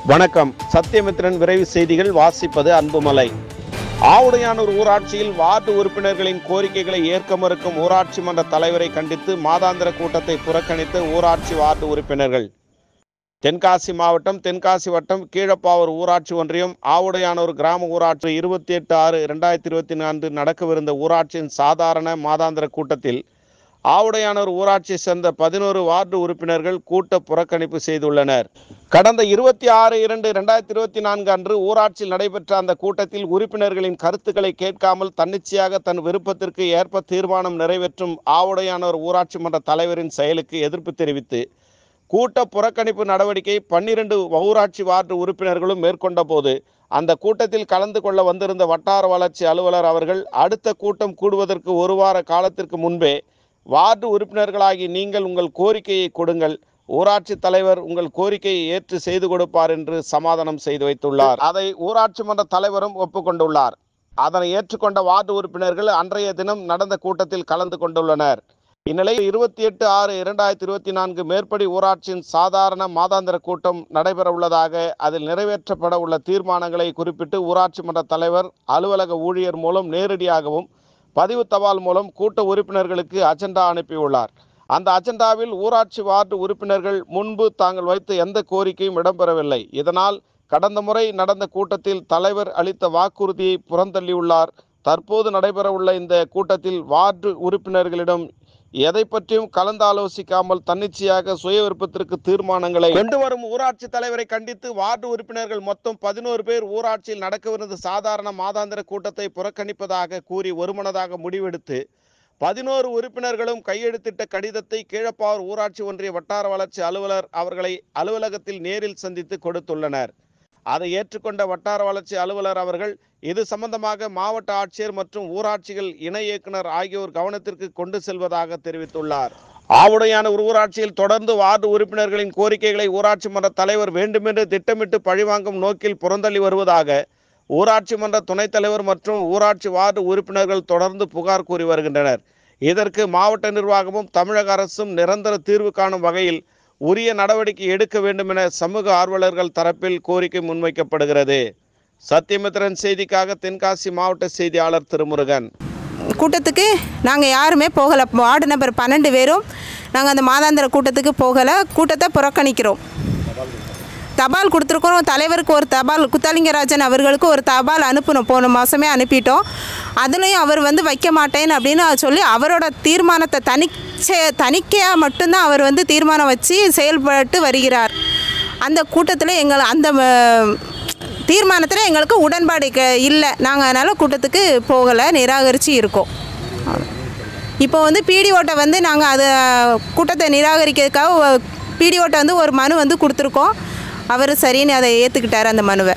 வணக்கம். சத்தியமித்திரன் விரைவு செய்திகள். வாசிப்பது அன்புமலை. ஆவுடையானூர் ஊராட்சியில் வார்டு உறுப்பினர்களின் கோரிக்கைகளை ஏற்க மறுக்கும் ஊராட்சி மன்ற தலைவரை கண்டித்து மாதாந்திர கூட்டத்தை புறக்கணித்த ஊராட்சி வார்டு உறுப்பினர்கள். தென்காசி மாவட்டம் தென்காசி வட்டம் கீழப்பாவூர் ஊராட்சி ஒன்றியம் ஆவுடையானூர் கிராம ஊராட்சி 28/6/2024 நடக்கவிருந்த ஊராட்சியின் சாதாரண மாதாந்திர கூட்டத்தில் ஆவுடையானூர் ஊராட்சியை சேர்ந்த 11 வார்டு உறுப்பினர்கள் கூட்ட புறக்கணிப்பு செய்துள்ளனர். கடந்த 26/2/2024 அன்று ஊராட்சியில் நடைபெற்ற அந்த கூட்டத்தில் உறுப்பினர்களின் கருத்துக்களை கேட்காமல் தன்னிச்சையாக தன் விருப்பத்திற்கு ஏற்ப தீர்மானம் நிறைவேற்றும் ஆவுடையானூர் ஊராட்சி மன்ற தலைவரின் செயலுக்கு எதிர்ப்பு தெரிவித்து கூட்ட புறக்கணிப்பு நடவடிக்கை 12 ஊராட்சி வார்டு உறுப்பினர்களும் மேற்கொண்ட போது அந்த கூட்டத்தில் கலந்து கொள்ள வந்திருந்த வட்டார வளர்ச்சி அலுவலர் அவர்கள் அடுத்த கூட்டம் கூடுவதற்கு ஒரு வார காலத்திற்கு முன்பே வார்டு உறுப்பினர்களாகி நீங்கள் உங்கள் கோரிக்கையை கொடுங்கள், ஊராட்சி தலைவர் உங்கள் கோரிக்கையை ஏற்று செய்து கொடுப்பார் என்று சமாதானம் செய்து வைத்துள்ளார். அதை ஊராட்சி மன்ற தலைவரும் ஒப்புக்கொண்டுள்ளார். அதனை ஏற்றுக்கொண்ட வார்டு உறுப்பினர்கள் அன்றைய தினம் நடந்த கூட்டத்தில் கலந்து கொண்டுள்ளனர். இந்நிலையில் 28/6/2024 மேற்படி ஊராட்சியின் சாதாரண மாதாந்திர கூட்டம் நடைபெற உள்ளதாக, அதில் நிறைவேற்றப்பட உள்ள தீர்மானங்களை குறிப்பிட்டு ஊராட்சி மன்ற தலைவர் அலுவலக ஊழியர் மூலம் நேரடியாகவும் பதிவு தபால் மூலம் கூட்ட உறுப்பினர்களுக்கு அஜெண்டா அனுப்பியுள்ளார். அந்த அஜெண்டாவில் ஊராட்சி வார்டு உறுப்பினர்கள் முன்பு தாங்கள் வைத்த எந்த கோரிக்கையும் இடம்பெறவில்லை. இதனால் கடந்த முறை நடந்த கூட்டத்தில் தலைவர் அளித்த வாக்குறுதியை புறந்தள்ளியுள்ளார். தற்போது நடைபெறவுள்ள இந்த கூட்டத்தில் வார்டு உறுப்பினர்களிடம் எதை பற்றியும் கலந்தாலோசிக்காமல் தன்னிச்சையாக சுய விருப்பத்திற்கு தீர்மானங்களை கொண்டு வரும் ஊராட்சி தலைவரை கண்டித்து வார்டு உறுப்பினர்கள் மொத்தம் 11 பேர் ஊராட்சியில் நடக்கவிருந்த சாதாரண மாதாந்திர கூட்டத்தை புறக்கணிப்பதாக கூறி ஒருமனதாக முடிவெடுத்து 11 உறுப்பினர்களும் கையெழுத்திட்ட கடிதத்தை கீழப்பாவூர் ஊராட்சி ஒன்றிய வட்டார வளர்ச்சி அலுவலர் அவர்களை அலுவலகத்தில் நேரில் சந்தித்து கொடுத்துள்ளனர். அதை ஏற்றுக்கொண்ட வட்டார வளர்ச்சி அலுவலர் அவர்கள் இது சம்பந்தமாக மாவட்ட ஆட்சியர் மற்றும் ஊராட்சிகள் இணை இயக்குனர் ஆகியோர் கவனத்திற்கு கொண்டு செல்வதாக தெரிவித்துள்ளார். ஆவுடையானூர் ஊராட்சியில் தொடர்ந்து வார்டு உறுப்பினர்களின் கோரிக்கைகளை ஊராட்சி மன்ற தலைவர் வேண்டுமென்று திட்டமிட்டு பழிவாங்கும் நோக்கில் புறந்தள்ளி வருவதாக ஊராட்சி மன்ற துணைத் தலைவர் மற்றும் ஊராட்சி வார்டு உறுப்பினர்கள் தொடர்ந்து புகார் கூறி வருகின்றனர். இதற்கு மாவட்ட நிர்வாகமும் தமிழக அரசும் நிரந்தர தீர்வு காணும் வகையில் உரிய நடவடிக்கை எடுக்க வேண்டும் என சமூக ஆர்வலர்கள் தரப்பில் கோரிக்கை முன்வைக்கப்படுகிறது. சத்தியமித்திரன் செய்திக்காக தென்காசி மாவட்ட செய்தியாளர் திருமுருகன். கூட்டத்துக்கு நாங்கள் யாருமே போகலை. வார்டு நம்பர் 12 பேரும் நாங்கள் அந்த மாதாந்திர கூட்டத்துக்கு போகலை. கூட்டத்தை புறக்கணிக்கிறோம். தபால் கொடுத்துருக்கோம். தலைவருக்கு ஒரு தபால், குத்தாலிங்கராஜன் அவர்களுக்கு ஒரு தபால் அனுப்பணும். போன மாதமே அனுப்பிட்டோம். அதுலேயும் அவர் வைக்க மாட்டேன்னு அப்படின்னு சொல்லி அவரோட தீர்மானத்தை தணிக்கையாக மட்டும்தான் அவர் தீர்மானம் வச்சு செயல்பட்டு வருகிறார். அந்த கூட்டத்தில் அந்த தீர்மானத்தில் எங்களுக்கு உடன்பாடு இல்லை. நாங்கள் அதனால் கூட்டத்துக்கு போகலை, நிராகரித்து இருக்கோம். இப்போ பிடிஓட்டை நாங்கள் அதை கூட்டத்தை நிராகரிக்கிறதுக்காக பிடிஓட்டை ஒரு மனு கொடுத்துருக்கோம். அவர் சரின்னு அதை ஏற்றுக்கிட்டார் அந்த மனுவை.